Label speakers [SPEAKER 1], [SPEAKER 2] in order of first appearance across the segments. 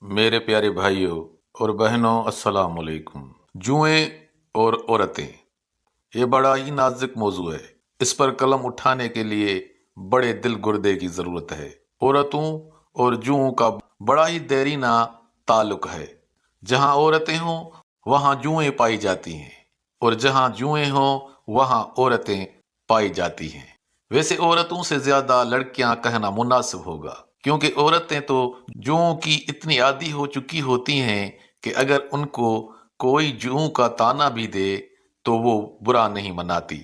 [SPEAKER 1] मेरे प्यारे भाइयों और बहनों, अस्सलाम वालेकुम। जुएं और औरतें, ये बड़ा ही नाजुक मौजू है। इस पर कलम उठाने के लिए बड़े दिल गुर्दे की जरूरत है। औरतों और जुओं का बड़ा ही देरीना ताल्लुक है। जहां औरतें हों वहां जुएं पाई जाती हैं, और जहां जुएं हों वहां औरतें पाई जाती हैं। वैसे औरतों से ज्यादा लड़कियां कहना मुनासिब होगा, क्योंकि औरतें तो जुओं की इतनी आदी हो चुकी होती हैं कि अगर उनको कोई जुओं का ताना भी दे तो वो बुरा नहीं मनाती।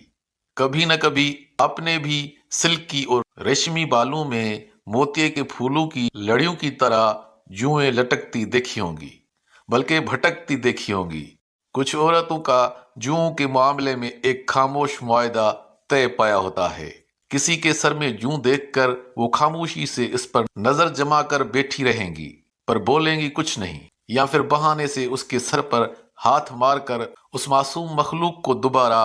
[SPEAKER 1] कभी न कभी आपने भी सिल्की और रेशमी बालों में मोतिये के फूलों की लड़ियों की तरह जुएं लटकती देखी होंगी, बल्कि भटकती देखी होंगी। कुछ औरतों का जुओं के मामले में एक खामोश मुआहदा तय पाया होता है। किसी के सर में जूं देखकर वो खामोशी से इस पर नजर जमा कर बैठी रहेंगी, पर बोलेंगी कुछ नहीं, या फिर बहाने से उसके सर पर हाथ मारकर उस मासूम मखलूक को दोबारा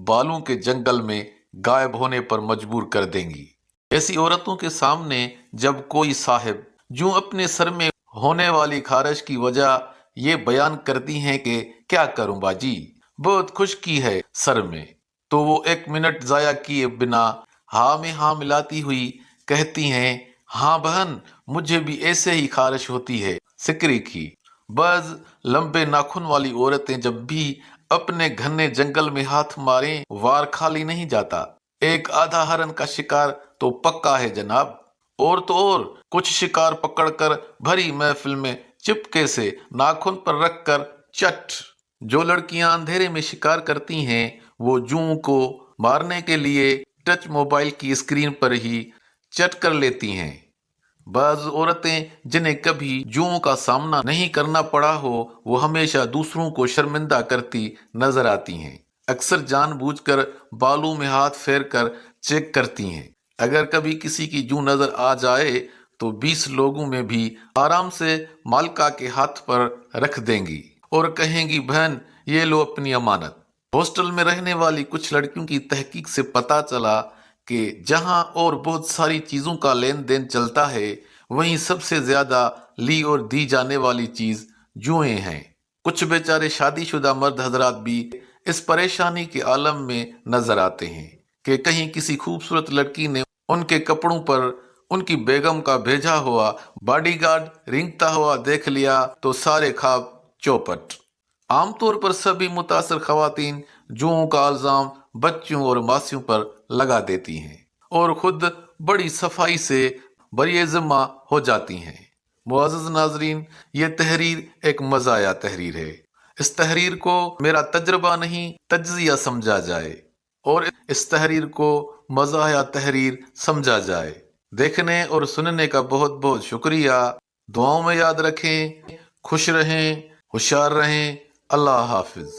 [SPEAKER 1] बालों के जंगल में गायब होने पर मजबूर कर देंगी। ऐसी औरतों के सामने जब कोई साहिब जूं अपने सर में होने वाली खारिश की वजह ये बयान करती हैं कि क्या करूं बाजी, बहुत खुश्की है सर में, तो वो एक मिनट जाया किए बिना हाँ में हाँ मिलाती हुई कहती हैं, हाँ बहन, मुझे भी ऐसे ही खारिश होती है, सिकरी की। बस लंबे नाखून वाली औरतें जब भी अपने घने जंगल में हाथ मारें, वार खाली नहीं जाता। एक आधा हरन का शिकार तो पक्का है जनाब। और तो और कुछ शिकार पकड़कर भरी महफिल में चिपके से नाखून पर रखकर चट। जो लड़कियां अंधेरे में शिकार करती हैं वो जूं को मारने के लिए टच मोबाइल की स्क्रीन पर ही चट कर लेती हैं। बाज औरतें जिन्हें कभी जुओं का सामना नहीं करना पड़ा हो, वो हमेशा दूसरों को शर्मिंदा करती नजर आती हैं। अक्सर जानबूझकर बालों में हाथ फेर कर चेक करती हैं। अगर कभी किसी की जूं नजर आ जाए तो 20 लोगों में भी आराम से मालका के हाथ पर रख देंगी और कहेंगी, बहन ये लो अपनी अमानत। हॉस्टल में रहने वाली कुछ लड़कियों की तहकीक से पता चला कि जहां और बहुत सारी चीजों का लेन देन चलता है, वहीं सबसे ज्यादा ली और दी जाने वाली चीज जुएं हैं। कुछ बेचारे शादीशुदा मर्द हजरात भी इस परेशानी के आलम में नजर आते हैं कि कहीं किसी खूबसूरत लड़की ने उनके कपड़ों पर उनकी बेगम का भेजा हुआ बॉडीगार्ड रेंगता हुआ देख लिया तो सारे ख्वाब चौपट। आमतौर पर सभी मुतासर खवातीन जुओं का इल्जाम बच्चों और मासियों पर लगा देती हैं और खुद बड़ी सफाई से बरिए ज़िम्मा हो जाती हैं। मुअज़्ज़ज़ नाज़रीन, ये तहरीर एक मज़ाया तहरीर है। इस तहरीर को मेरा तजर्बा नहीं तज्ज़िया समझा जाए और इस तहरीर को मज़ाया तहरीर समझा जाए। देखने और सुनने का बहुत बहुत शुक्रिया। दुआओं में याद रखें, खुश रहें, होशियार रहें। अल्लाह हाफिज।